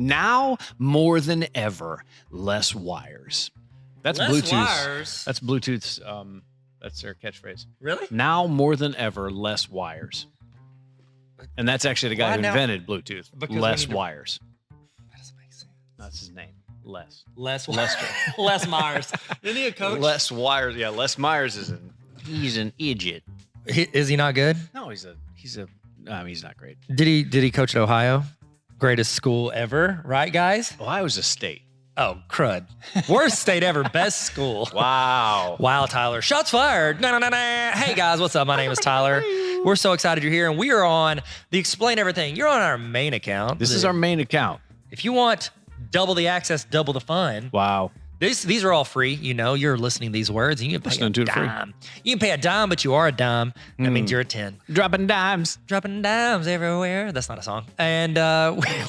Now more than ever, less wires. That's Less Bluetooth. wires? That's Bluetooth's. That's their catchphrase. Really? Now more than ever, less wires. And that's actually the guy who invented Bluetooth. Because less wires. That doesn't make sense. That's his name. Less. Lester. Les Myers. Isn't he a coach? Les Wires. Yeah, Les Myers he's an idiot. Is he not good? No, he's not great. Did he coach at Ohio? Greatest school ever, right, guys? Ohio's a state. Oh, crud. Worst state ever, best school. Wow. Wow, Tyler. Shots fired. No. Hey, guys, what's up? My name is Tyler. We're so excited you're here, and we are on the Explain Everything. You're on our main account. This is our main account. If you want double the access, double the fun. Wow. These are all free. You know, you're listening to these words, and you can pay a dime. You can pay a dime, but you are a dime. That means you're a 10. Dropping dimes. Dropping dimes everywhere. That's not a song. And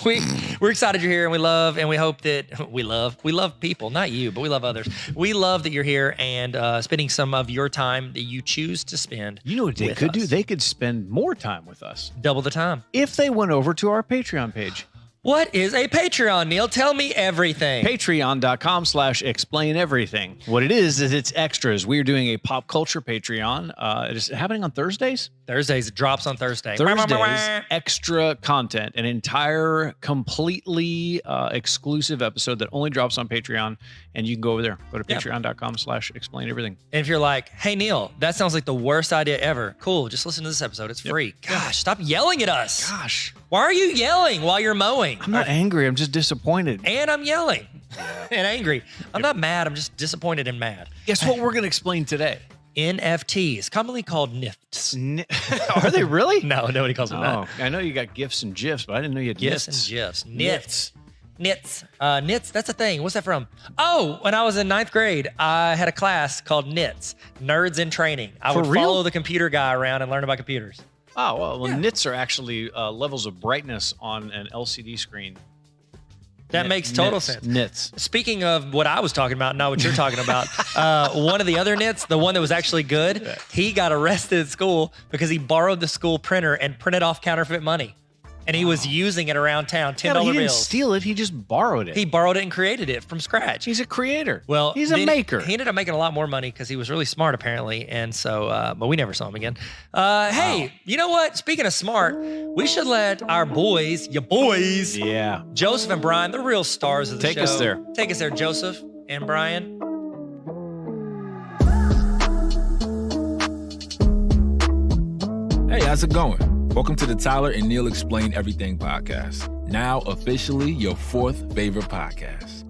we're excited you're here, and we hope that we love people, not you, but we love others. We love that you're here and spending some of your time that you choose to spend. You know what they could do? They could spend more time with us. Double the time. If they went over to our Patreon page. What is a Patreon, Neil? Tell me everything. Patreon.com/explain everything. What it is it's extras. We're doing a pop culture Patreon. It is happening on Thursdays. It drops on Thursday. Thursdays, extra content, an entire completely exclusive episode that only drops on Patreon. And you can go over there. Go to patreon.com/explain everything. And if you're like, hey, Neil, that sounds like the worst idea ever. Cool. Just listen to this episode. It's free. Gosh, stop yelling at us. Gosh. Why are you yelling while you're mowing? I'm not angry. I'm just disappointed. And I'm yelling and angry. I'm not mad. I'm just disappointed and mad. Guess what we're going to explain today? NFTs, commonly called NFTs. Are they really? No, nobody calls them that. I know you got GIFs and GIFs, but I didn't know you had GIFs NFTs. and GIFs. Knits. Knits, that's a thing. What's that from? Oh, when I was in 9th grade, I had a class called Knits, Nerds in Training. I would follow the computer guy around and learn about computers. Oh, well, nits are actually levels of brightness on an LCD screen. That makes total sense. Nits. Speaking of what I was talking about, not what you're talking about, one of the other nits, the one that was actually good, he got arrested at school because he borrowed the school printer and printed off counterfeit money. And he was using it around town, $10 bills. He didn't steal it. He just borrowed it. He borrowed it and created it from scratch. He's a creator. Well, he's a maker. He ended up making a lot more money because he was really smart, apparently. And so, but we never saw him again. Hey, you know what? Speaking of smart, we should let our boys, yeah, Joseph and Brian, the real stars of the show. Take us there. Take us there, Joseph and Brian. Hey, how's it going? Welcome to the Tyler and Neil Explain Everything podcast. Now officially your 4th favorite podcast.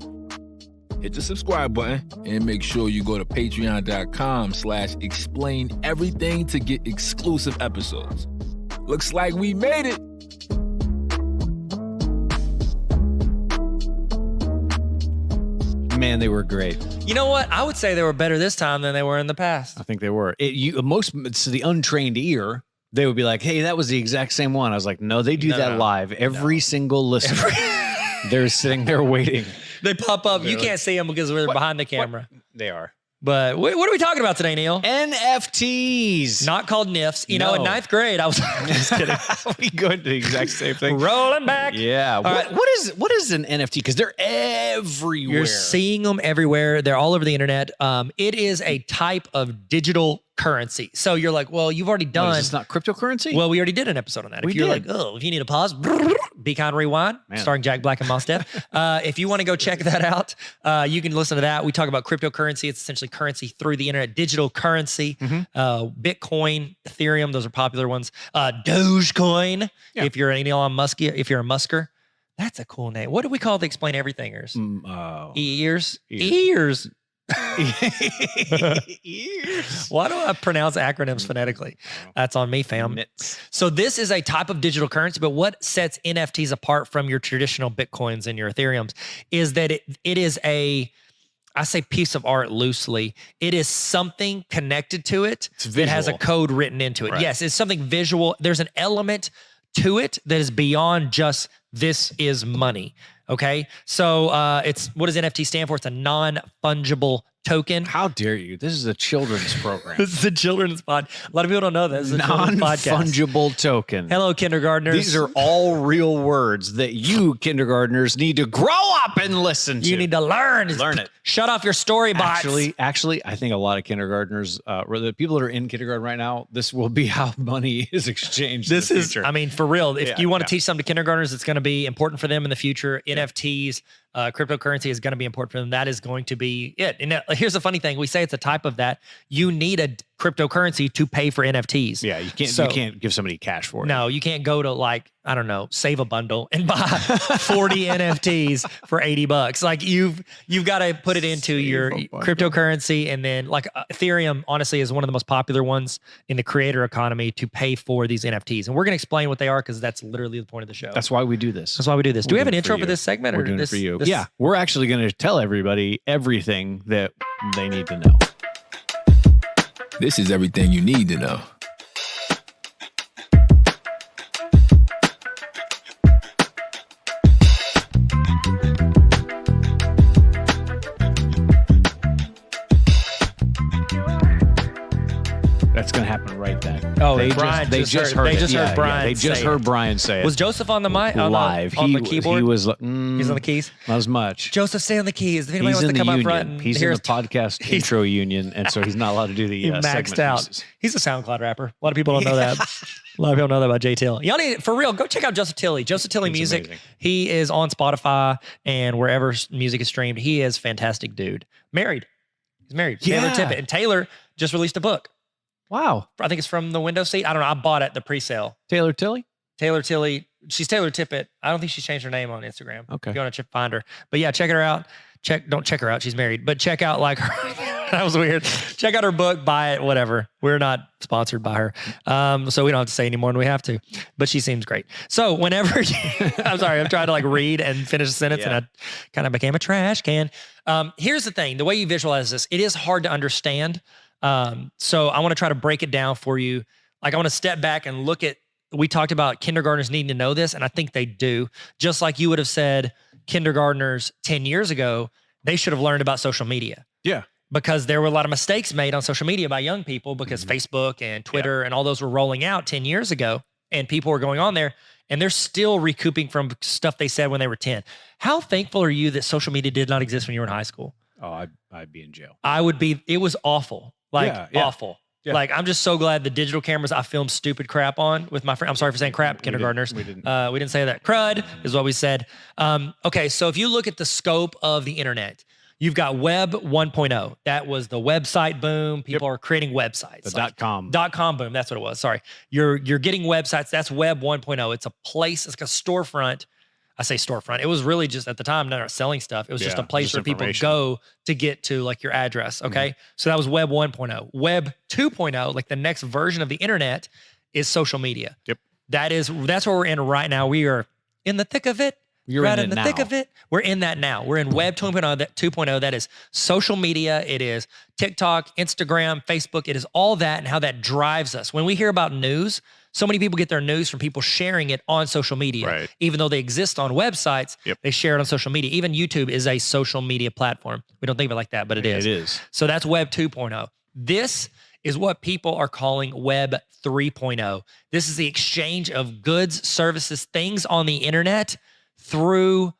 Hit the subscribe button and make sure you go to patreon.com/explain everything to get exclusive episodes. Looks like we made it. Man, they were great. You know what? I would say they were better this time than they were in the past. I think they were. It's the untrained ear. They would be like, hey, that was the exact same one. I was like, no, they do that live. Every single listener, they're sitting there waiting. They pop up. You can't see them because they're behind the camera. They are. But what are we talking about today, Neil? NFTs. Not called NIFs. You know, in 9th grade, I was just kidding. We go into the exact same thing. Rolling back. Yeah. What is an NFT? Because they're everywhere. You're seeing them everywhere. They're all over the internet. It is a type of digital currency. So you're like, well, you've already done. It's not cryptocurrency? Well, we already did an episode on that. If you're like, oh, if you need a pause, Be Kind Rewind, starring Jack Black and Mos Def. If you want to go check that out, you can listen to that. We talk about cryptocurrency. It's essentially currency through the internet, digital currency, Bitcoin, Ethereum. Those are popular ones. Dogecoin. Yeah. If you're an Elon Musk, if you're a Musker, that's a cool name. What do we call the Explain Everythingers? Ears. Ears. Why do I pronounce acronyms phonetically? That's on me, fam. So this is a type of digital currency, but what sets NFTs apart from your traditional Bitcoins and your Ethereums is that it is I say piece of art loosely. It is something connected to it that has a code written into it. Right. Yes, it's something visual. There's an element to it that is beyond just this is money. Okay, so what does NFT stand for? It's a non-fungible token. How dare you? This is a children's program. This is a children's pod. A lot of people don't know this. This is a children's podcast. Non-fungible token. Hello, kindergartners. These are all real words that you kindergartners need to grow up and listen to. You need to learn. Learn it. Shut off your story bots. Actually, I think a lot of kindergartners, or the people that are in kindergarten right now, this will be how money is exchanged in the future. I mean, for real, if you want to teach something to kindergartners, it's going to be important for them in the future. NFTs, cryptocurrency is going to be important for them. That is going to be it. And here's the funny thing. We say it's a type of that. You need a cryptocurrency to pay for NFTs. Yeah, you can't give somebody cash for it. No, you can't go to like, I don't know, Save a Bundle and buy 40 NFTs for $80. Like you've got to put it into your cryptocurrency. And then like Ethereum, honestly, is one of the most popular ones in the creator economy to pay for these NFTs. And we're going to explain what they are because that's literally the point of the show. That's why we do this. Do we have an intro for this segment? We're doing it for you. Yeah, we're actually going to tell everybody everything that they need to know. This is everything you need to know. That's going to happen right then. Oh, they just heard Brian. They just heard Brian say it. Was Joseph on the mic live? On the keyboard? He was. He's on the keys. Not as much. Joseph, stay on the keys. If anybody He's wants in to come the up union. front, He's in the podcast intro union, and so he's not allowed to do the maxed segment out. pieces. He's a SoundCloud rapper. A lot of people don't know that. A lot of people know that about Jay Till. Y'all need, for real, go check out Joseph Tilley. Joseph Tilley Music. Amazing. He is on Spotify and wherever music is streamed. He is a fantastic dude. Married. He's married. Yeah. Taylor Tippett. And Taylor just released a book. Wow. I think it's from the window seat. I don't know. I bought it at the pre-sale. Taylor Tilley? Taylor Tilley. She's Taylor Tippett. I don't think she's changed her name on Instagram. Okay. If you want to find her. But yeah, check her out. Don't check her out. She's married. But check out like her. That was weird. Check out her book, buy it, whatever. We're not sponsored by her. So we don't have to say any more than we have to. But she seems great. So whenever I'm sorry, I'm trying to like read and finish a sentence and I kind of became a trash can. Here's the thing. The way you visualize this, it is hard to understand. So I want to try to break it down for you. Like I want to step back and look at, we talked about kindergartners needing to know this, and I think they do. Just like you would have said kindergartners 10 years ago, they should have learned about social media. Yeah. Because there were a lot of mistakes made on social media by young people because Facebook and Twitter and all those were rolling out 10 years ago and people were going on there and they're still recouping from stuff they said when they were 10. How thankful are you that social media did not exist when you were in high school? Oh, I'd be in jail. I would be. It was awful. Awful. Yeah. Like, I'm just so glad the digital cameras I filmed stupid crap on with my friend. I'm sorry for saying crap, kindergartners. We didn't say that. Crud is what we said. Okay, so if you look at the scope of the internet, you've got Web 1.0. That was the website boom. People are creating websites. The .com boom. That's what it was. Sorry. You're getting websites. That's Web 1.0. It's a place. It's like a storefront. I say storefront. It was really just at the time not selling stuff. It was just a place where people go to get to like your address. Okay. So that was Web 1.0. Web 2.0, like the next version of the internet, is social media. Yep. That's where we're in right now. We are in the thick of it. You're right in in the it thick now. of it. We're in that now. We're in Web 2.0. That is social media. It is TikTok, Instagram, Facebook. It is all that and how that drives us. When we hear about news, so many people get their news from people sharing it on social media. Right. Even though they exist on websites, they share it on social media. Even YouTube is a social media platform. We don't think of it like that, but it is. It is. So that's Web 2.0. This is what people are calling Web 3.0. This is the exchange of goods, services, things on the internet through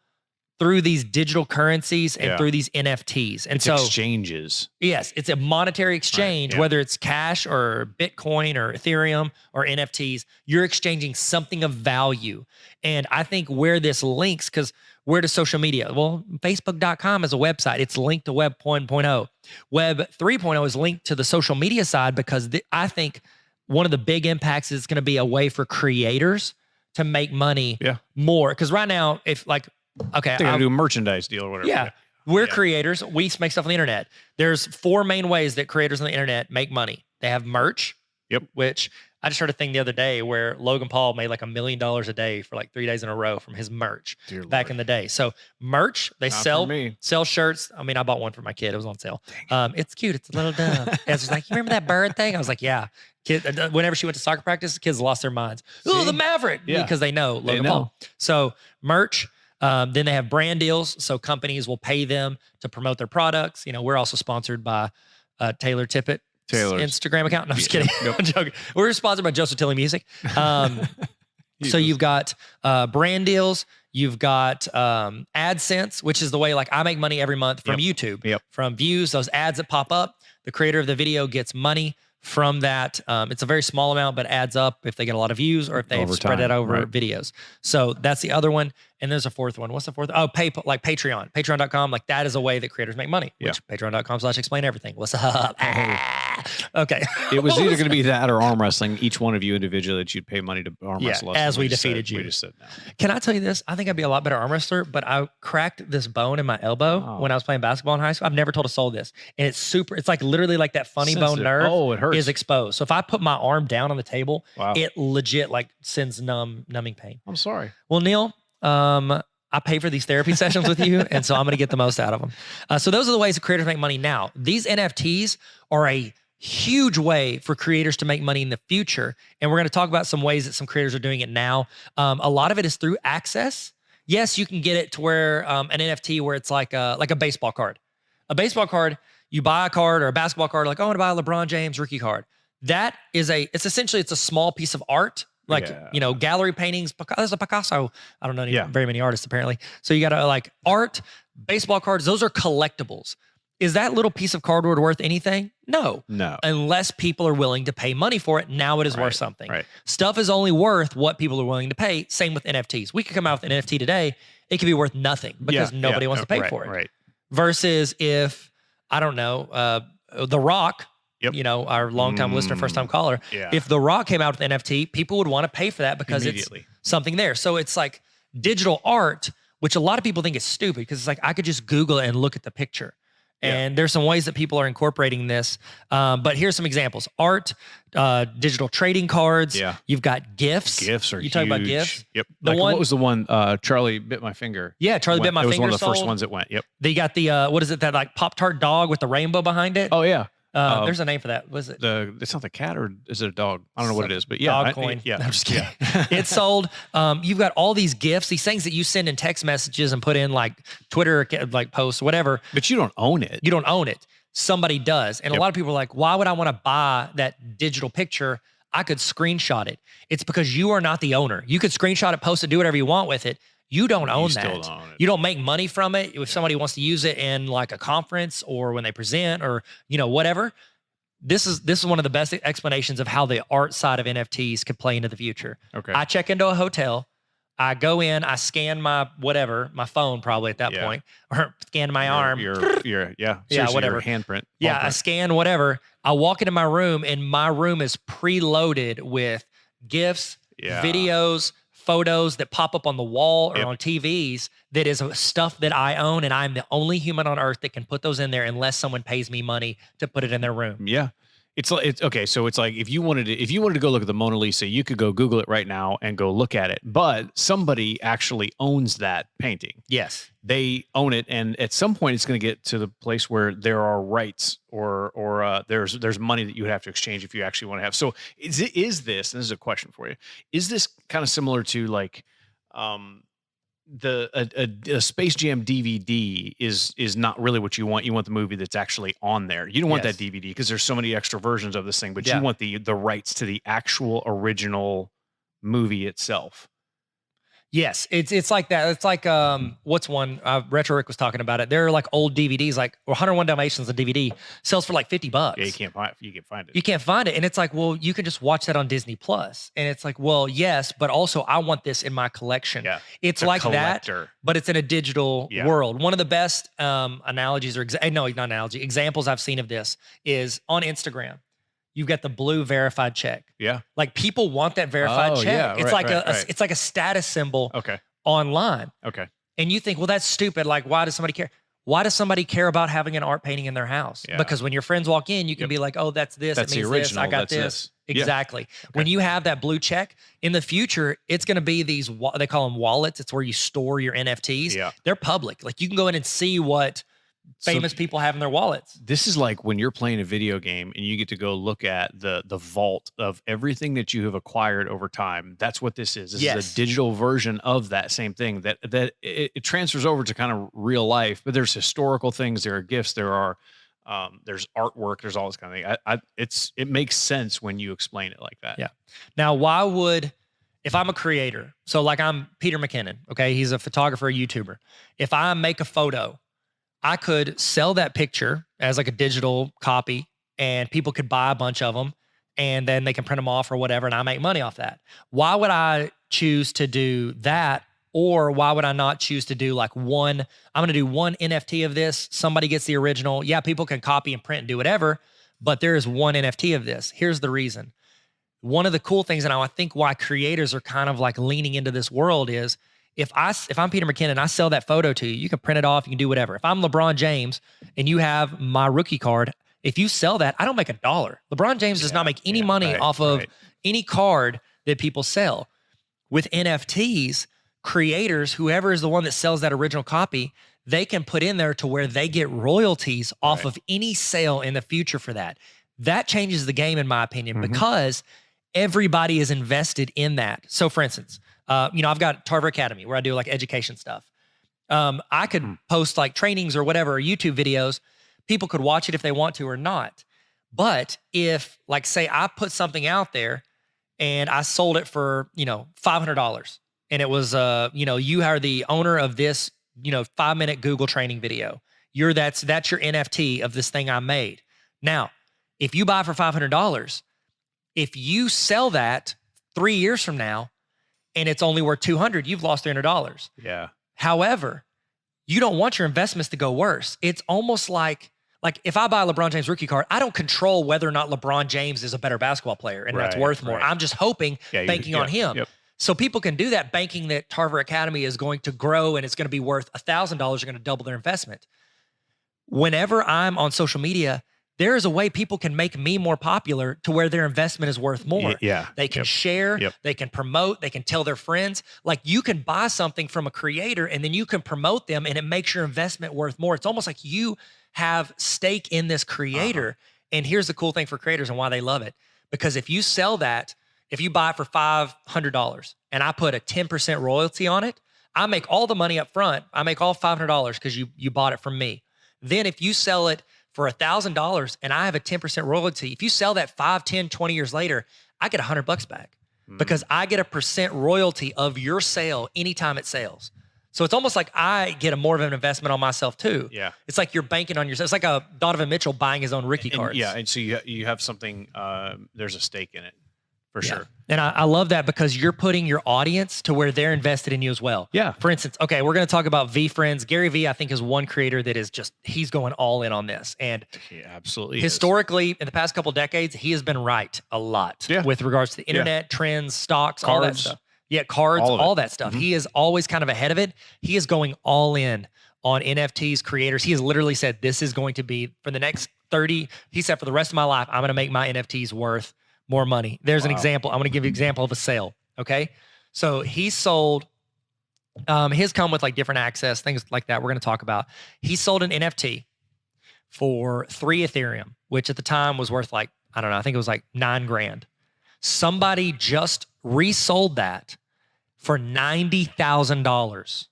these digital currencies and through these NFTs. And it's so exchanges. Yes, it's a monetary exchange, whether it's cash or Bitcoin or Ethereum or NFTs, you're exchanging something of value. And I think where this links, because where does social media? Well, Facebook.com is a website. It's linked to Web 1.0. Web 3.0 is linked to the social media side because I think one of the big impacts is going to be a way for creators to make money more. Because right now, if like, okay, They're going to do a merchandise deal or whatever. Yeah. We're creators. We make stuff on the internet. There's 4 main ways that creators on the internet make money. They have merch, which I just heard a thing the other day where Logan Paul made like $1 million a day for like 3 days in a row from his merch back in the day. So merch, they sell shirts. I mean, I bought one for my kid. It was on sale. It's cute. It's a little dumb. It's like, you remember that bird thing? I was like, yeah. Kid, whenever she went to soccer practice, kids lost their minds. Oh, the Maverick. Because they know Logan Paul. So merch. Then they have brand deals. So companies will pay them to promote their products. You know, we're also sponsored by Taylor Tippett. Taylor's Instagram account. No, I'm just kidding. Yep. I'm joking. We're sponsored by Joseph Tilley Music. So you've got brand deals. You've got AdSense, which is the way like I make money every month from YouTube, from views, those ads that pop up. The creator of the video gets money from that. It's a very small amount, but adds up if they get a lot of views or if they spread it over videos. So that's the other one. And there's a fourth one. What's the fourth? Oh, like Patreon. Patreon.com. Like that is a way that creators make money, which patreon.com/explain everything. What's up? Okay. It was either going to be that or arm wrestling. Each one of you individually that you'd pay money to arm wrestle us. As we defeated you. We just said no. Can I tell you this? I think I'd be a lot better arm wrestler, but I cracked this bone in my elbow when I was playing basketball in high school. I've never told a soul this. And it's like literally like that funny bone nerve it hurts. is exposed. So if I put my arm down on the table, it legit like sends numbing pain. I'm sorry. Well, Neil, I pay for these therapy sessions with you, and so I'm going to get the most out of them. So those are the ways that creators make money now. These NFTs are a huge way for creators to make money in the future, and we're going to talk about some ways that some creators are doing it now. A lot of it is through access. Yes, you can get it to where an NFT where it's like a baseball card. A baseball card, you buy a card, or a basketball card, like, oh, I want to buy a LeBron James rookie card. That is it's essentially a small piece of art. Like, gallery paintings. There's a Picasso. I don't know very many artists, apparently. So you got to like art, baseball cards. Those are collectibles. Is that little piece of cardboard worth anything? No. Unless people are willing to pay money for it. Now it is worth something. Stuff is only worth what people are willing to pay. Same with NFTs. We could come out with an NFT today. It could be worth nothing because nobody wants to pay for it. Versus if, I don't know, The Rock, you know, our longtime listener, first time caller. If The Rock came out with NFT, people would want to pay for that because it's something there. So it's like digital art, which a lot of people think is stupid because it's like, I could just Google it and look at the picture. And there's some ways that people are incorporating this. But here's some examples. Art, digital trading cards. You've got GIFs. GIFs are huge. You talk about GIFs? What was the one? Charlie Bit My Finger. Yeah, Charlie Bit My Finger. It was one of the first ones that went. They got the, what is it, that like Pop-Tart dog with the rainbow behind it? Oh, yeah. There's a name for that. Was it? It's not the cat, or is it a dog? I don't know what it is, but dog coin. No, I'm just kidding. It's sold. You've got all these GIFs, these things that you send in text messages and put in like Twitter, like posts, whatever. But you don't own it. You don't own it. Somebody does. And a lot of people are like, why would I want to buy that digital picture? I could screenshot it. It's because you are not the owner. You could screenshot it, post it, do whatever you want with it. You don't own that. Still don't own it. You don't make money from it. If somebody wants to use it in like a conference or when they present or, you know, whatever. This is one of the best explanations of how the art side of NFTs could play into the future. Okay. I check into a hotel. I go in, I scan my phone probably at that point, or scan my arm. Whatever. Your handprint. Yeah, I scan whatever. I walk into my room, and my room is preloaded with GIFs, videos, photos that pop up on the wall or on TVs that is stuff that I own, and I'm the only human on earth that can put those in there unless someone pays me money to put it in their room. Yeah. It's okay. So it's like if you wanted to go look at the Mona Lisa, you could go Google it right now and go look at it. But somebody actually owns that painting. Yes, they own it, and at some point, it's going to get to the place where there are rights or there's money that you would have to exchange if you actually want to have. So is this? And this is a question for you. Is this kind of similar to like a Space Jam DVD is not really what you want. You want the movie that's actually on there. You don't want that DVD because there's so many extra versions of this thing, but you want the rights to the actual original movie itself. Yes, it's like that. It's like what's one? Retro Rick was talking about it. There are like old DVDs, like 101 Dalmatians, a DVD sells for like $50. Yeah, you can't find it. You can't find it, and it's like, well, you can just watch that on Disney Plus, and it's like, well, yes, but also I want this in my collection. Yeah, it's like collector. That, but it's in a digital world. One of the best analogies or examples I've seen of this is on Instagram. You've got the blue verified check. Yeah. Like people want that verified check. Yeah, it's it's like a status symbol online. Okay. And you think, well, that's stupid. Like, why does somebody care? Why does somebody care about having an art painting in their house? Yeah. Because when your friends walk in, you can be like, oh, that's this. That's it means the original. This. I got this. Exactly. Yeah. Okay. When you have that blue check, in the future, it's going to be these, they call them wallets. It's where you store your NFTs. Yeah. They're public. Like you can go in and see what famous people have in their wallets. This is like when you're playing a video game and you get to go look at the vault of everything that you have acquired over time. That's what this is. This is a digital version of that same thing that it transfers over to kind of real life, but there's historical things, there are gifts, there's artwork, there's all this kind of thing. It makes sense when you explain it like that. Yeah. Now, if I'm a creator, so like I'm Peter McKinnon, okay? He's a photographer, a YouTuber. If I make a photo, I could sell that picture as like a digital copy and people could buy a bunch of them and then they can print them off or whatever and I make money off that. Why would I choose to do that? Or why would I not choose to do like I'm going to do one NFT of this. Somebody gets the original. Yeah, people can copy and print and do whatever, but there is one NFT of this. Here's the reason. One of the cool things, and I think why creators are kind of like leaning into this world is if I'm Peter McKinnon, I sell that photo to you, you can print it off, you can do whatever. If I'm LeBron James and you have my rookie card, if you sell that, I don't make $1. LeBron James does not make any money off of any card that people sell. With NFTs, creators, whoever is the one that sells that original copy, they can put in there to where they get royalties off of any sale in the future for that. That changes the game, in my opinion, because everybody is invested in that. So for instance, I've got Tarver Academy where I do like education stuff. I could post like trainings or whatever, or YouTube videos. People could watch it if they want to or not. But if like, say I put something out there and I sold it for, $500 and it was, you are the owner of this, 5-minute Google training video. That's your NFT of this thing I made. Now, if you buy for $500, if you sell that 3 years from now and it's only worth $200, you've lost $300. Yeah. However, you don't want your investments to go worse. It's almost like if I buy a LeBron James rookie card, I don't control whether or not LeBron James is a better basketball player and that's worth more. I'm just hoping, banking on him. Yep. So people can do that, banking that Tarver Academy is going to grow and it's going to be worth $1,000. You're going to double their investment. Whenever I'm on social media, there is a way people can make me more popular to where their investment is worth more. Yeah. They can share, they can promote, they can tell their friends. Like you can buy something from a creator and then you can promote them and it makes your investment worth more. It's almost like you have stake in this creator. And here's the cool thing for creators and why they love it. Because if you sell that, if you buy it for $500 and I put a 10% royalty on it, I make all the money up front. I make all $500 because you bought it from me. Then if you sell it for $1,000 and I have a 10% royalty, if you sell that 5, 10, 20 years later, I get $100 back because I get a percent royalty of your sale anytime it sells. So it's almost like I get more of an investment on myself too. Yeah. It's like you're banking on yourself. It's like a Donovan Mitchell buying his own rookie cards. Yeah. And so you have something, there's a stake in it. For sure. And I love that because you're putting your audience to where they're invested in you as well. Yeah. For instance, okay, we're going to talk about VeeFriends. Gary Vee, I think, is one creator that is he's going all in on this. And he absolutely historically, in the past couple of decades, he has been right a lot with regards to the internet, trends, stocks, all that stuff. Yeah, cards, all that stuff. He is always kind of ahead of it. He is going all in on NFTs, creators. He has literally said, this is going to be for the next 30, he said, for the rest of my life, I'm going to make my NFTs worth more money. There's an example. I'm going to give you an example of a sale. Okay. So he sold, his come with like different access, things like that we're going to talk about. He sold an NFT for 3 Ethereum, which at the time was worth like, I don't know, I think it was like $9,000. Somebody just resold that for $90,000.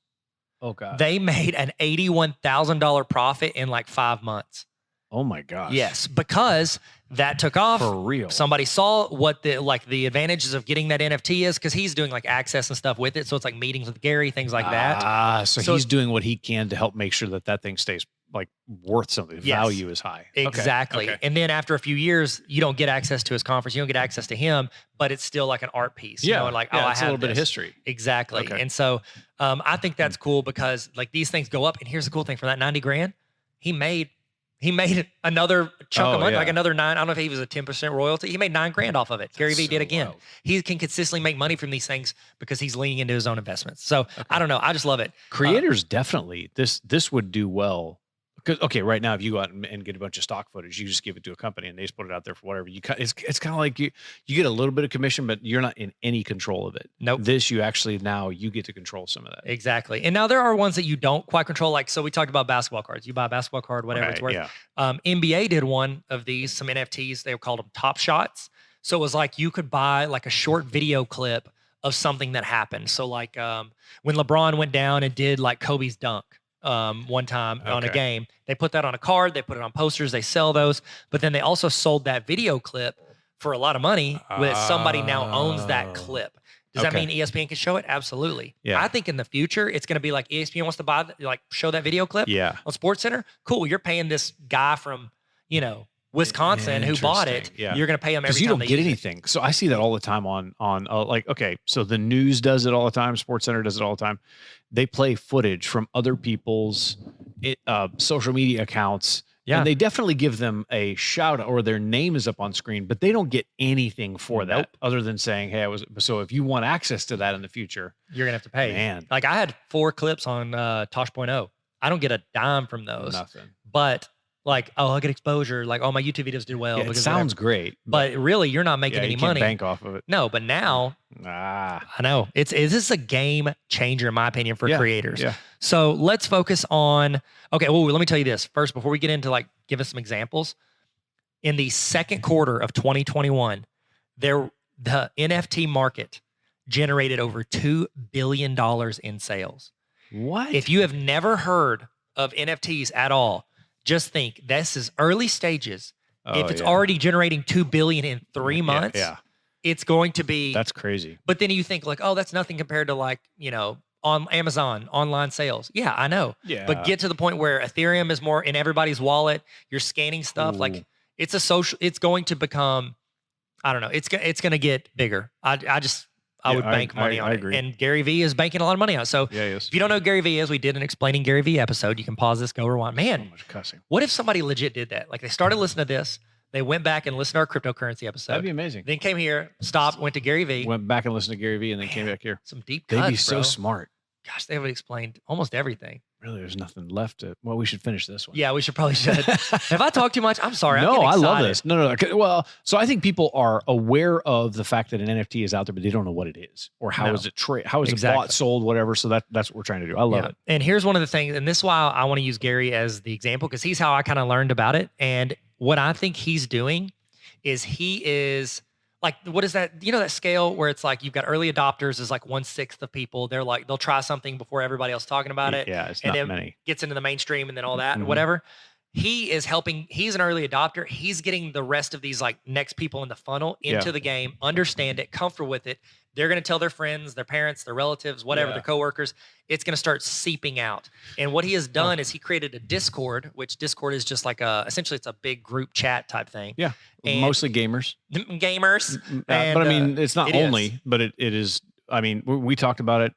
Oh God. They made an $81,000 profit in like 5 months. Oh my gosh. Yes, because that took off. For real. Somebody saw what the advantages of getting that NFT is because he's doing like access and stuff with it. So it's like meetings with Gary, things like that. So he's doing what he can to help make sure that thing stays like worth something. Value is high. Exactly. Okay. And then after a few years, you don't get access to his conference. You don't get access to him, but it's still like an art piece. Yeah. You know, like, it's I have a little bit of history. Exactly. Okay. And so I think that's cool because like these things go up. And here's the cool thing, for that $90,000, he made another chunk of money, like another 9. I don't know if he was a 10% royalty. He made $9,000 off of it. Gary Vee did again. Wild. He can consistently make money from these things because he's leaning into his own investments. So I don't know. I just love it. Creators definitely, this would do well Because right now, if you go out and get a bunch of stock footage, you just give it to a company and they just put it out there for whatever you cut. It's kind of like you get a little bit of commission, but you're not in any control of it. Nope. This you actually now you get to control some of that. Exactly. And now there are ones that you don't quite control. Like, so we talked about basketball cards. You buy a basketball card, whatever it's worth. Yeah. NBA did one of these, some NFTs. They called them Top Shots. So it was like you could buy like a short video clip of something that happened. So like when LeBron went down and did like Kobe's dunk one time on a game, they put that on a card, they put it on posters, they sell those, but then they also sold that video clip for a lot of money with somebody now owns that clip. Does that mean ESPN can show it? Absolutely. Yeah. I think in the future, it's going to be like ESPN wants to buy, like show that video clip on SportsCenter. Cool. You're paying this guy from, Wisconsin who bought it. Yeah. You're going to pay him every time. You don't get anything. So I see that all the time on so the news does it all the time. SportsCenter does it all the time. They play footage from other people's social media accounts. Yeah. And they definitely give them a shout out or their name is up on screen, but they don't get anything for that other than saying, hey, so if you want access to that in the future, you're going to have to pay. Man. Like I had 4 clips on Tosh.0. I don't get a dime from those. Nothing. But like, I get exposure. Like, my YouTube videos did well. It sounds great. But really, you're not making any money. Bank off of it. No, but now, I know. This is a game changer, in my opinion, for creators. Yeah. So let's focus on, let me tell you this. First, before we get into like, give us some examples. In the second quarter of 2021, the NFT market generated over $2 billion in sales. What? If you have never heard of NFTs at all, just think this is early stages. If it's already generating $2 billion in 3 months, it's going to be. That's crazy. But then you think like, that's nothing compared to like, on Amazon online sales. Yeah, I know. Yeah. But get to the point where Ethereum is more in everybody's wallet. You're scanning stuff. Ooh. Like it's it's going to become, I don't know. It's going to get bigger. I would bank money on it. Agree. And Gary Vee is banking a lot of money on it. So if you don't know who Gary Vee is, we did an Explaining Gary Vee episode. You can pause this, go rewind. Man, so much cussing. What if somebody legit did that? Like they started listening to this, they went back and listened to our cryptocurrency episode. That'd be amazing. Then came here, stopped, went to Gary Vee. Went back and listened to Gary Vee and then came back here. Some deep cuts, they'd be so smart. Gosh, they would explain almost everything. Really, there's nothing left to. Well, we should finish this one. Yeah, we probably should. If I talk too much, I'm sorry. No, I love this. No. Well, so I think people are aware of the fact that an NFT is out there, but they don't know what it is or how is it how is it bought, sold, whatever. So that's what we're trying to do. I love it. And here's one of the things, and this is why I want to use Gary as the example because he's how I kind of learned about it. And what I think he's doing is he is. Like, what is that? That scale where it's like you've got early adopters is like 1/6 of people. They're like, they'll try something before everybody else talking about it. Yeah, it's and not then many. Gets into the mainstream and then all that and whatever. He is helping. He's an early adopter. He's getting the rest of these like next people in the funnel into the game, understand it, comfortable with it. They're going to tell their friends, their parents, their relatives, whatever, their coworkers. It's going to start seeping out. And what he has done is he created a Discord, which Discord is just like essentially it's a big group chat type thing. Yeah. And mostly gamers. Gamers. But I mean, it's not only, but it is. I mean, we talked about it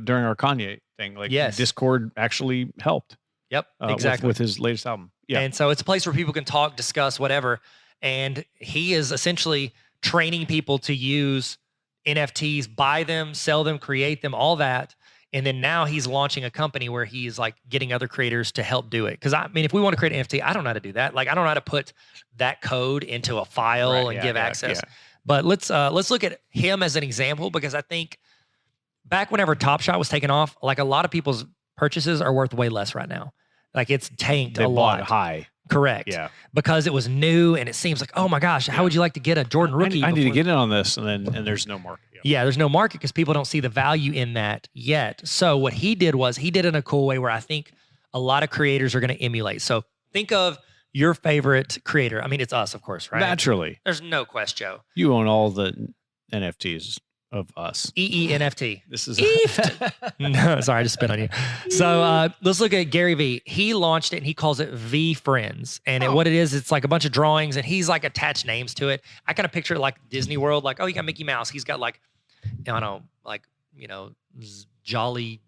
during our Kanye thing. Like Discord actually helped. Yep, exactly. With his latest album. Yeah. And so it's a place where people can talk, discuss, whatever. And he is essentially training people to use NFTs, buy them, sell them, create them, all that. And then now he's launching a company where he's like getting other creators to help do it. Because I mean, if we want to create an NFT, I don't know how to do that. Like I don't know how to put that code into a file and give access. Yeah. But let's look at him as an example because I think back whenever Top Shot was taken off, like a lot of people's purchases are worth way less right now. Like it's tanked a lot. They bought high. Correct. Yeah. Because it was new and it seems like, oh my gosh, how would you like to get a Jordan rookie? I need to get in on this and there's no market. Yeah, there's no market because people don't see the value in that yet. So what he did was he did it in a cool way where I think a lot of creators are going to emulate. So think of your favorite creator. I mean, it's us, of course, right? Naturally. There's no quest, Joe. You own all the NFTs of us. EENFT. This is no, sorry, I just spit on you. So let's look at Gary Vee. He launched it and he calls it V Friends. And what it is, it's like a bunch of drawings and he's like attached names to it. I kind of picture it like Disney World, like, you got Mickey Mouse. He's got like, I don't know, like, Jolly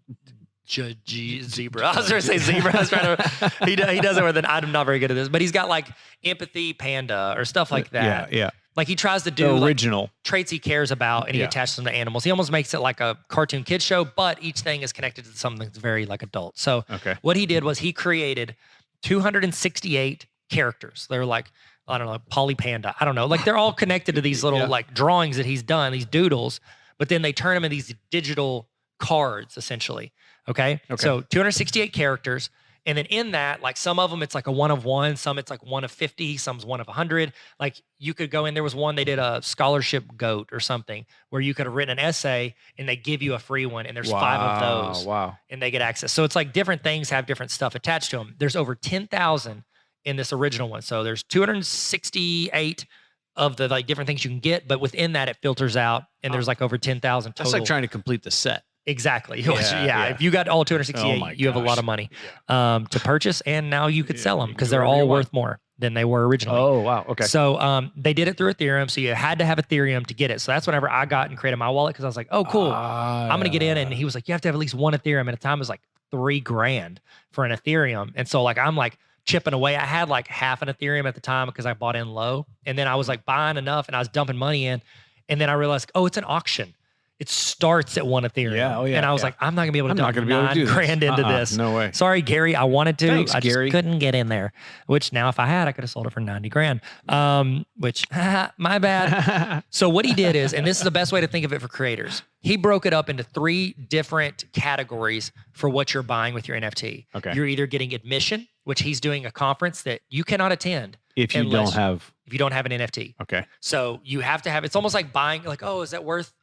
Zebra. I was going to say zebra. I was trying to, he does it with an, I'm not very good at this, but he's got like Empathy Panda or stuff like that. Yeah. Like he tries to do the original traits he cares about and he attaches them to animals. He almost makes it like a cartoon kid show, but each thing is connected to something that's very like adult. So what he did was he created 268 characters. They're like, I don't know, Polly Panda. I don't know. Like they're all connected to these little like drawings that he's done, these doodles, but then they turn them into these digital cards essentially. Okay. So 268 characters. And then in that, like some of them, it's like a 1 of 1, some it's like 1 of 50, some's 1 of 100. Like you could go in, there was one, they did a scholarship goat or something where you could have written an essay and they give you a free one and there's 5 of those. Wow. And they get access. So it's like different things have different stuff attached to them. There's over 10,000 in this original one. So there's 268 of the like different things you can get, but within that it filters out and there's like over 10,000 total. That's like trying to complete the set. Exactly. Yeah. If you got all 268, you have a lot of money to purchase, and now you could sell them because they're all worth more than they were originally. Oh, wow. Okay. So they did it through Ethereum, so you had to have Ethereum to get it. So that's whenever I got and created my wallet because I was like, oh, cool. I'm going to get in. And he was like, you have to have at least one Ethereum. At the time, it was like $3,000 for an Ethereum. And so like I'm like chipping away. I had like half an Ethereum at the time because I bought in low. And then I was like buying enough and I was dumping money in. And then I realized, oh, it's an auction. It starts at 1 Ethereum. And I was like, I'm not gonna be able to dump $9,000 into this. No way. Sorry, Gary. I wanted to. Thanks, I just Gary. couldn't get in there. Which now if I had, I could have sold it for $90,000. Which my bad. So what he did is, and this is the best way to think of it for creators, he broke it up into 3 different categories for what you're buying with your NFT. Okay. You're either getting admission, which he's doing a conference that you cannot attend if you don't have an NFT. Okay. So you have to have. It's almost like buying. Like, oh, is that worth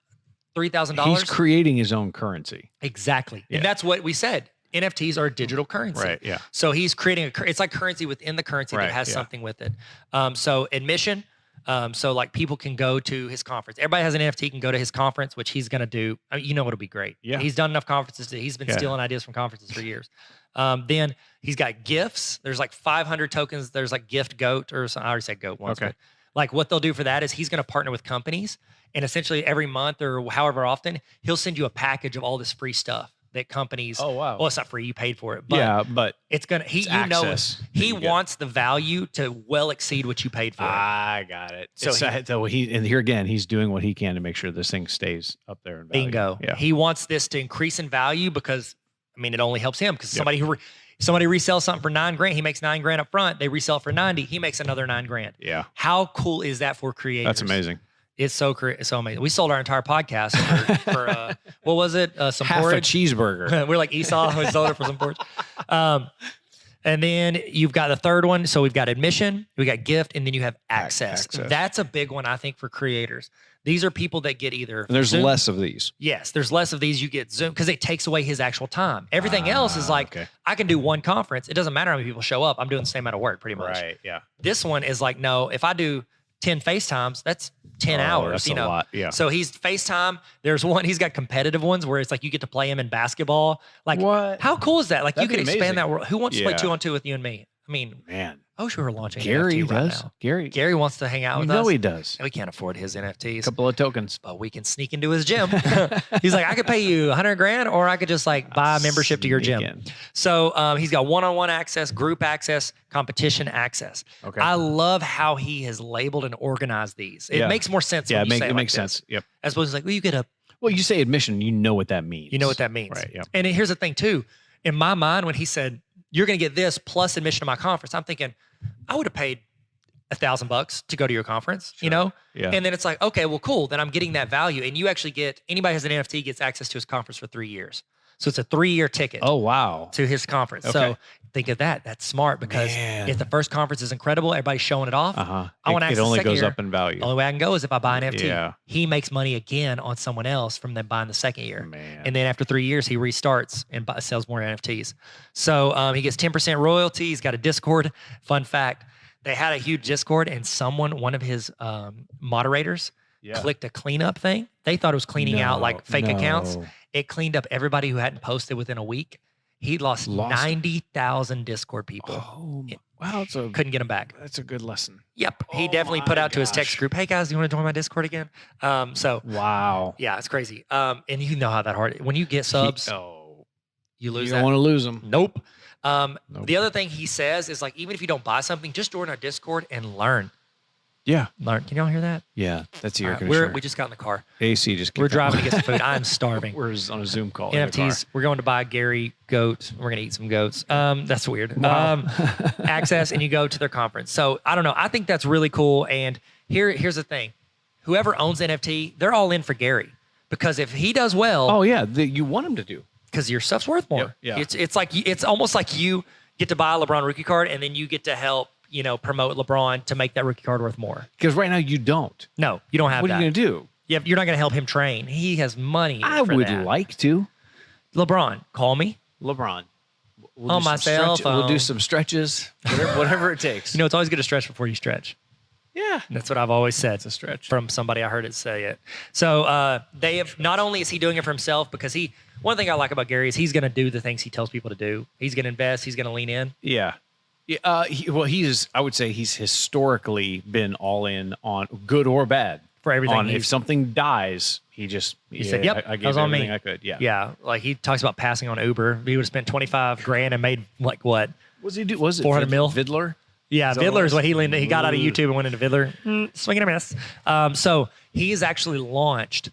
$3,000? He's creating his own currency. Exactly. And that's what we said. NFTs are digital currency. Right. Yeah. So he's creating it's like currency within the currency that has something with it. So admission. So like people can go to his conference. Everybody has an NFT can go to his conference, which he's going to do. I mean, you know, it'll be great. Yeah. He's done enough conferences that he's been stealing ideas from conferences for years. Then he's got gifts. There's like 500 tokens. There's like gift goat or something. I already said goat once. Okay. But like what they'll do for that is he's going to partner with companies. And essentially every month or however often, he'll send you a package of all this free stuff that companies. Oh, wow. Well, it's not free. You paid for it. But but it's going to, he wants the value to well exceed what you paid for. I got it. So and here again, he's doing what he can to make sure this thing stays up there in value. Bingo. Yeah. He wants this to increase in value because, I mean, it only helps him because somebody resells something for $9,000, he makes $9,000 up front. They resell it for 90, he makes another $9,000. Yeah. How cool is that for creators? That's amazing. It's so amazing. We sold our entire podcast for what was it? Some half porridge? a cheeseburger. We're like Esau. We sold it for some porridge. And then you've got the third one. So we've got admission, we got gift, and then you have access. That's a big one, I think, for creators. These are people that get either. And there's Zoom. less of these. Yes, there's less of these. You get Zoom because it takes away his actual time. Everything else is like, I can do one conference. It doesn't matter how many people show up. I'm doing the same amount of work pretty much. Right, yeah. This one is like, no, if I do 10 FaceTimes, that's 10 hours. That's a lot, yeah. So he's FaceTime. There's one, he's got competitive ones where it's like you get to play him in basketball. Like, what? How cool is that? Like, That'd you could be expand amazing. that world. Who wants to play 2-on-2 with you and me? I mean, man. I wish we were launching Gary NFT right does. now. Gary wants to hang out with us. You know he does. We can't afford his NFTs. A couple of tokens. But we can sneak into his gym. He's like, I could pay you $100,000 or I could just like buy a membership to your gym. So he's got one-on-one access, group access, competition access. Okay. I love how he has labeled and organized these. It makes more sense when you say it makes like sense. This. Yep. As opposed to like, well, you get a. Well, you say admission, you know what that means. You know what that means. Right, yeah. And here's the thing too. In my mind, when he said, you're going to get this plus admission to my conference, I'm thinking, I would have paid $1,000 to go to your conference, you know? Yeah. And then it's like, okay, well, cool. Then I'm getting that value. And you actually get, anybody who has an NFT gets access to his conference for 3 years. So it's a 3-year ticket. Oh, wow. To his conference. Okay. So think of that. That's smart because if the first conference is incredible, everybody's showing it off. I want to access it only the second goes year. up in value. The only way I can go is if I buy an NFT. Yeah. He makes money again on someone else from them buying the second year. Man. And then after 3 years, he restarts and sells more NFTs. So he gets 10% royalty. He's got a Discord. Fun fact, they had a huge Discord and one of his moderators clicked a cleanup thing. They thought it was cleaning out like fake accounts. It cleaned up everybody who hadn't posted within a week. He lost 90,000 Discord people. Oh, wow. Couldn't get them back. That's a good lesson. Yep. He definitely put out to his text group, hey guys, do you want to join my Discord again? Wow. Yeah, it's crazy. And you know how that hard, when you get subs, you lose You don't want to lose them. Nope. The other thing he says is like, even if you don't buy something, just join our Discord and learn. Yeah. Can y'all hear that? Yeah, that's the air conditioner. We just got in the car. AC just. We're driving to get some food. I'm starving. We're on a Zoom call. NFTs. We're going to buy Gary goat. We're going to eat some goats. That's weird. Wow. Access, and you go to their conference. So I don't know. I think that's really cool. And here's the thing: whoever owns NFT, they're all in for Gary, because if he does well, oh yeah, you want him to do, because your stuff's worth more. Yep, yeah. It's almost like you get to buy a LeBron rookie card, and then you get to help promote LeBron to make that rookie card worth more. Because right now you don't. No, you don't have that. What are you going to do? You're not going to help him train. He has money. I would like to. LeBron, call me. LeBron. On my cell phone. We'll do some stretches, whatever it takes. It's always good to stretch before you stretch. Yeah. That's what I've always said. It's a stretch. From somebody I heard it say it. So they have, not only is he doing it for himself, because one thing I like about Gary is he's going to do the things he tells people to do. He's going to invest. He's going to lean in. Yeah. I would say he's historically been all in on good or bad. For everything. If something dies, he said, yep, I gave that was on everything me. I could. Yeah. Yeah. Like he talks about passing on Uber. He would have spent $25,000 and made like what? Was he do? Was it 400 mil? Vidler? Yeah, Vidler is what he leaned. He got out of YouTube and went into Vidler. Swing and a miss. So he has actually launched.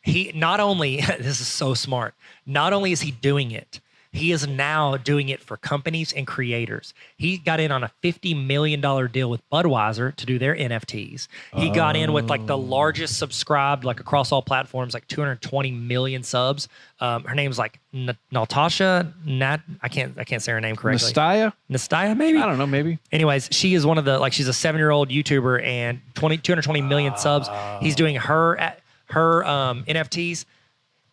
He not only, this is so smart, not only is he doing it, he is now doing it for companies and creators. He got in on a $50 million deal with Budweiser to do their NFTs. He got in with like the largest subscribed, like across all platforms, like 220 million subs. Her name's like Natasha. I can't say her name correctly. Nastya, maybe? I don't know, maybe. Anyways, she is one of the, she's a 7-year-old YouTuber and 220 million subs. He's doing her NFTs.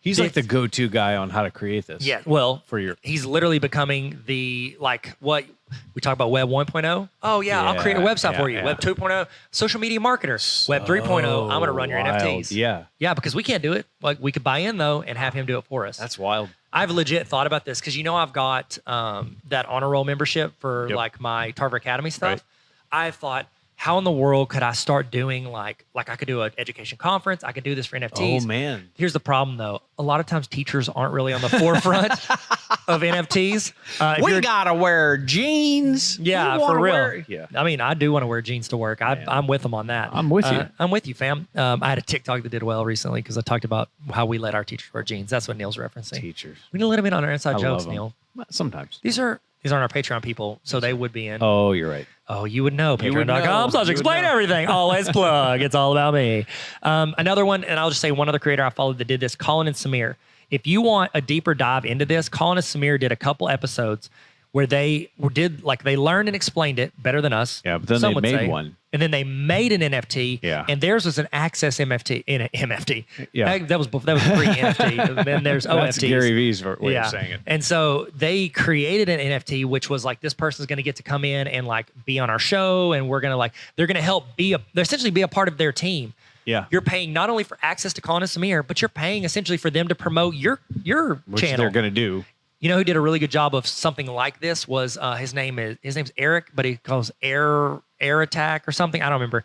He's like the go-to guy on how to create this. Yeah, well, he's literally becoming the, what we talk about, Web 1.0. Oh, yeah, I'll create a website for you. Web 2.0, social media marketer. Web 3.0, I'm going to run your NFTs. Yeah. Yeah, because we can't do it. Like, we could buy in, though, and have him do it for us. That's wild. I've legit thought about this because, I've got that honor roll membership for, my Tarver Academy stuff. Right. I've thought, how in the world could I start doing like I could do an education conference? I could do this for NFTs. Oh, man. Here's the problem, though. A lot of times teachers aren't really on the forefront of NFTs. We got to wear jeans. Yeah, for real. I mean, I do want to wear jeans to work. I'm with them on that. I'm with you. I'm with you, fam. I had a TikTok that did well recently because I talked about how we let our teachers wear jeans. That's what Neil's referencing. Teachers. We need to let them in on our inside jokes, Neil. Sometimes. These aren't our Patreon people, so they would be in. Oh, you're right. Oh, you would know. Patreon.com/ explain everything. Always plug. It's all about me. Another one, and I'll just say one other creator I followed that did this, Colin and Samir. If you want a deeper dive into this, Colin and Samir did a couple episodes where they they learned and explained it better than us. Yeah, but then they made one. And then they made an NFT. Yeah. And theirs was an Access MFT. Yeah. That was pre-NFT. And then there's OFTs. That's Gary V's way of saying it. And so they created an NFT, which was like, this person's going to get to come in and be on our show. And we're going to they're going to help they're essentially be a part of their team. Yeah. You're paying not only for access to Colin and Samir, but you're paying essentially for them to promote your which channel. They're going to do. You know who did a really good job of something like this was his name's Eric, but he calls Air Attack or something. I don't remember.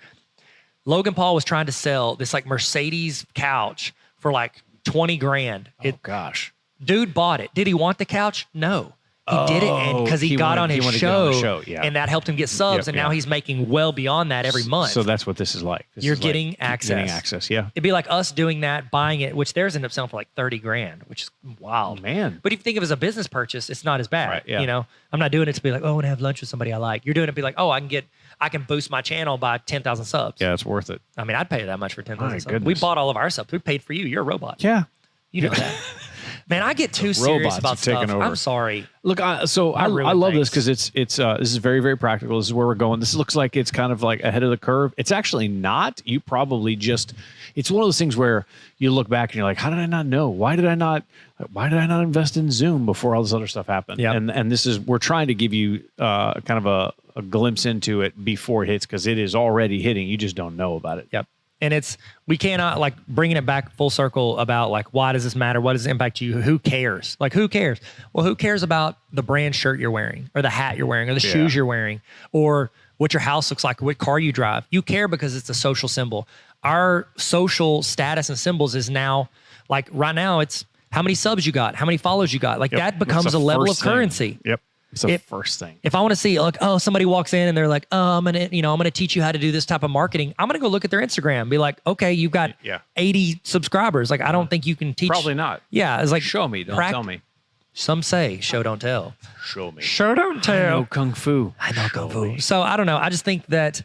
Logan Paul was trying to sell this Mercedes couch for $20,000. Gosh. Dude bought it. Did he want the couch? No. He did it and because he got on his show, and that helped him get subs, and now he's making well beyond that every month. So that's what this is like. You're getting access. Getting access, yeah. It'd be like us doing that, buying it, which theirs end up selling for $30,000, which is wild. Oh, man. But if you think of it as a business purchase, it's not as bad. Right, yeah. I'm not doing it to be like, oh, I want to have lunch with somebody I like. You're doing it to be like, oh, I can boost my channel by 10,000 subs. Yeah, it's worth it. I mean, I'd pay that much for 10,000 subs. Goodness. We bought all of our subs. We paid for you. You're a robot. Yeah. You know that. Man, I get too serious about stuff. I'm sorry. Look, I love this because it's this is very, very practical. This is where we're going. This looks like it's kind of like ahead of the curve. It's actually not. You probably it's one of those things where you look back and you're like, how did I not know? Why did I not invest in Zoom before all this other stuff happened? Yep. And we're trying to give you kind of a glimpse into it before it hits because it is already hitting. You just don't know about it. Yep. And we cannot bringing it back full circle about why does this matter? What does it impact you? Who cares? Who cares? Well, who cares about the brand shirt you're wearing or the hat you're wearing or the shoes you're wearing or what your house looks like, what car you drive? You care because it's a social symbol. Our social status and symbols is now right now it's how many subs you got, how many follows you got. That becomes a level of currency. Yep. It's the first thing. If I want to see, like, oh, somebody walks in and they're like, oh, I'm gonna teach you how to do this type of marketing. I'm gonna go look at their Instagram and be like, okay, you've got 80 subscribers. Like, I don't think you can teach. Probably not. Yeah, it's like, show me, don't tell me. Some say show don't tell. Show me. Show don't tell. I know kung fu. I know kung fu. So I don't know. I just think that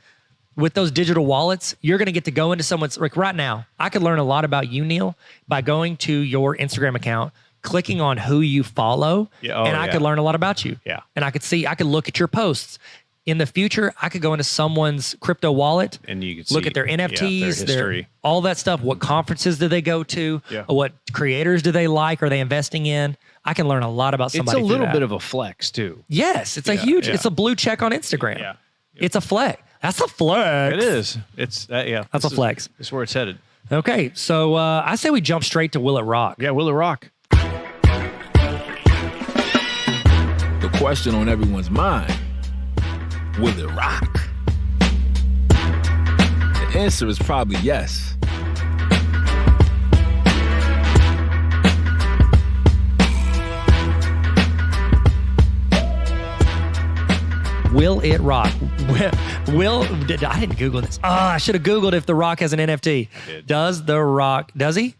with those digital wallets, you're going to get to go into someone's, like right now, I could learn a lot about you, Neil, by going to your Instagram account, clicking on who you follow, and I could learn a lot about you. Yeah. And I could look at your posts. In the future, I could go into someone's crypto wallet and you could look at their NFTs, their history, all that stuff. What conferences do they go to? What creators do they like? Are they investing in? I can learn a lot about somebody. It's a little bit of a flex too. Yes, it's a huge. It's a blue check on Instagram. Yeah. It's a flex. That's a flex. It is. It's That's a flex. It's where it's headed. Okay, so I say we jump straight to Will It Rock? Yeah, Will It Rock? The question on everyone's mind: will it rock? The answer is probably yes. Will it rock? I didn't Google this. I should have Googled if The Rock has an NFT. I did. Does The Rock, does he?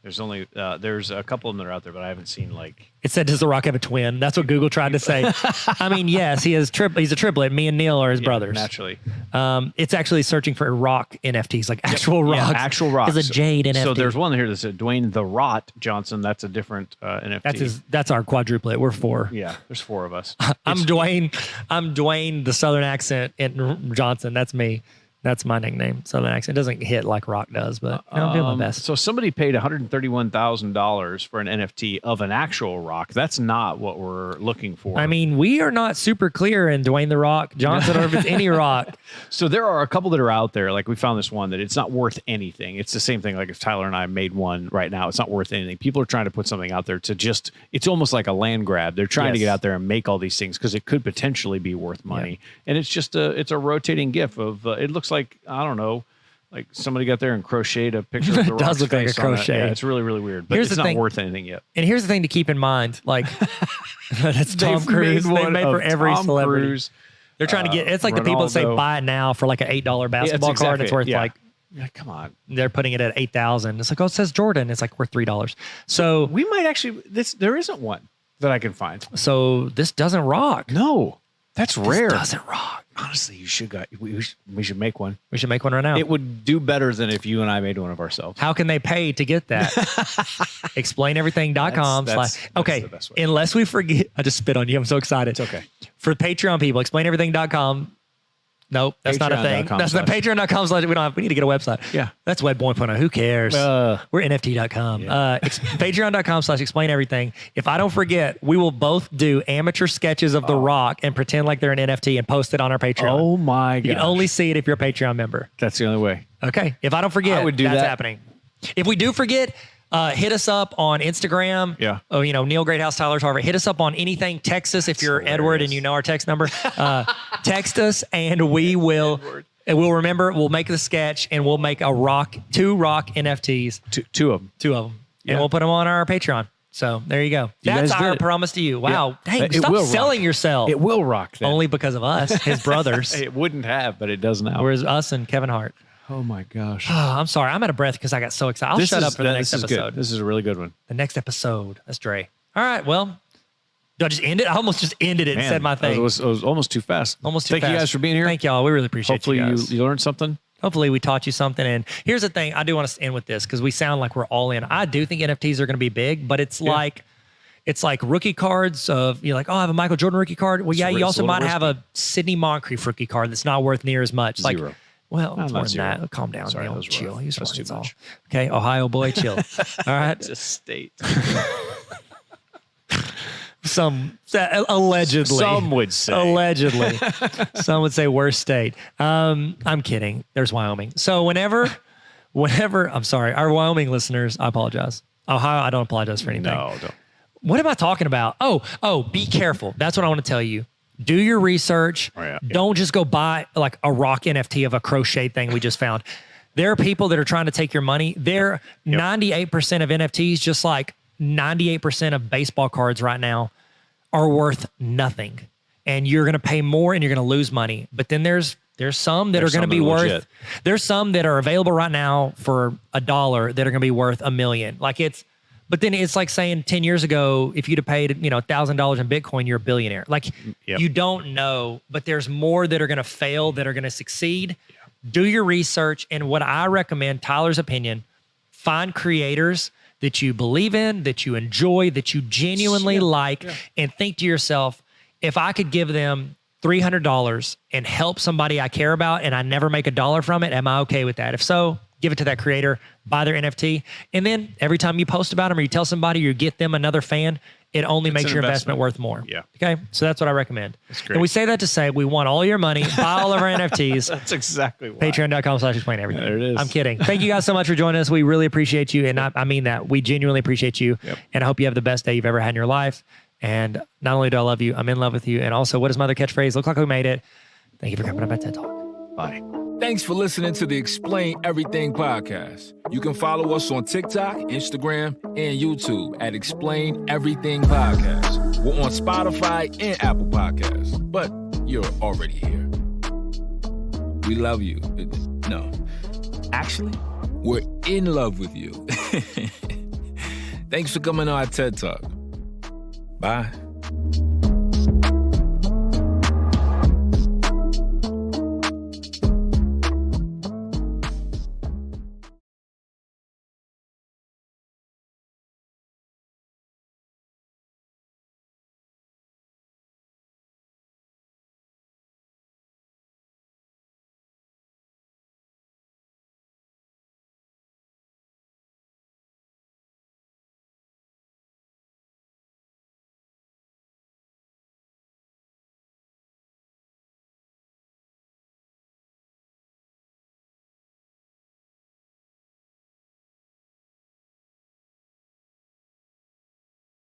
There's only, there's a couple of them that are out there, but I haven't seen like. It said, does The Rock have a twin? That's what Google tried to say. I mean, yes, he's a triplet. Me and Neil are his brothers. Naturally. It's actually searching for rock NFTs, like actual rock. Yeah, actual rock. Is a jade NFT. So there's one here that said Dwayne The Rot Johnson. That's a different NFT. That's our quadruplet. We're four. Yeah, there's four of us. I'm Dwayne, the Southern accent, and Johnson. That's me. That's my nickname, Southern accent. It doesn't hit like rock does, but I'm doing my best. So somebody paid $131,000 for an NFT of an actual rock. That's not what we're looking for. I mean, we are not super clear in Dwayne The Rock Johnson or if it's any rock. So there are a couple that are out there. Like we found this one that it's not worth anything. It's the same thing. Like if Tyler and I made one right now, it's not worth anything. People are trying to put something out there to just, it's almost like a land grab. They're trying to get out there and make all these things because it could potentially be worth money. Yeah. And it's just it's a rotating GIF of, it looks like, I don't know, like somebody got there and crocheted a picture of the It does look like a crochet. Yeah, it's really, really weird, but it's not worth anything yet. And here's the thing to keep in mind, like that's Tom Cruise. They made for every celebrity. Cruise, They're trying to get, it's like Ronaldo. The people that say buy it now for like an $8 basketball card. It's worth like, come on. They're putting it at $8,000. It's like, oh, it says Jordan. It's like worth $3. So we might actually, there isn't one that I can find. So this doesn't rock. No, that's rare. This doesn't rock. Honestly, we should make one. We should make one right now. It would do better than if you and I made one of ourselves. How can they pay to get that? Explaineverything.com. Okay, unless we forget. I just spit on you. I'm so excited. It's okay. For Patreon people, explaineverything.com. Nope, that's not a thing. That's not patreon.com/. We need to get a website. Yeah. That's Web 1.0. Who cares? We're NFT.com. Yeah. Patreon.com/explain everything. If I don't forget, we will both do amateur sketches of The Rock and pretend like they're an NFT and post it on our Patreon. Oh my god. You can only see it if you're a Patreon member. That's the only way. Okay. If I don't forget, I would do that's that. happening. If we do forget, hit us up on Instagram. Yeah. Oh, Neil Greathouse, Tyler Harvard. Hit us up on anything. Text us if you're Edward and you know our text number. Text us and we will. And we'll remember. We'll make the sketch and we'll make two rock NFTs. Two of them. And we'll put them on our Patreon. So there you go. That's our promise to you. Wow. Yeah. Dang, stop selling yourself. It will rock then. Only because of us, his brothers. It wouldn't have, but it does now. Whereas us and Kevin Hart. Oh my gosh. Oh, I'm sorry. I'm out of breath because I got so excited. I'll shut up for the next episode. This is a really good one. The next episode. That's Dre. All right. Well, do I just end it? I almost just ended it and said my thing. It was almost too fast. Thank you guys for being here. Thank y'all. We really appreciate you guys. Hopefully you learned something. Hopefully we taught you something. And here's the thing. I do want to end with this because we sound like we're all in. I do think NFTs are going to be big, but it's like rookie cards of, you're like, oh, I have a Michael Jordan rookie card. Well, you also might have a Sidney Moncrief rookie card that's not worth near as much. Zero. Like, well, it's more than that. Calm down. Sorry, Neil. Chill. That's too much. Okay, Ohio boy, chill. All right. It's a state. Allegedly. Some would say. Allegedly. Some would say worst state. I'm kidding. There's Wyoming. So whenever, I'm sorry, our Wyoming listeners, I apologize. Ohio, I don't apologize for anything. No, don't. What am I talking about? Oh, be careful. That's what I want to tell you. Do your research. Don't just go buy like a rock NFT of a crochet thing we just found. There are people that are trying to take your money. They're 98% of NFTs, just like 98% of baseball cards right now, are worth nothing. And you're going to pay more and you're going to lose money. But then there's some that are going to be worth, there's some that are available right now for $1 that are going to be worth $1 million. But then it's like saying 10 years ago, if you'd have paid, $1,000 in Bitcoin, you're a billionaire. You don't know, but there's more that are going to fail, that are going to succeed. Yeah. Do your research. And what I recommend, Tyler's opinion, find creators that you believe in, that you enjoy, that you genuinely like, and think to yourself, if I could give them $300 and help somebody I care about and I never make $1 from it, am I okay with that? If so, give it to that creator, buy their NFT. And then every time you post about them or you tell somebody or you get them another fan, it only makes your investment worth more. Yeah. Okay. So that's what I recommend. That's great. And we say that to say we want all your money, buy all of our NFTs. That's exactly why. Patreon.com/explain everything. There it is. I'm kidding. Thank you guys so much for joining us. We really appreciate you. And I mean that. We genuinely appreciate you. Yep. And I hope you have the best day you've ever had in your life. And not only do I love you, I'm in love with you. And also, what is my other catchphrase? Look like we made it. Thank you for coming on my TED Talk. Bye. Thanks for listening to the Explain Everything podcast. You can follow us on TikTok, Instagram, and YouTube at Explain Everything Podcast. We're on Spotify and Apple Podcasts, but you're already here. We love you. No, actually, we're in love with you. Thanks for coming on our TED Talk. Bye.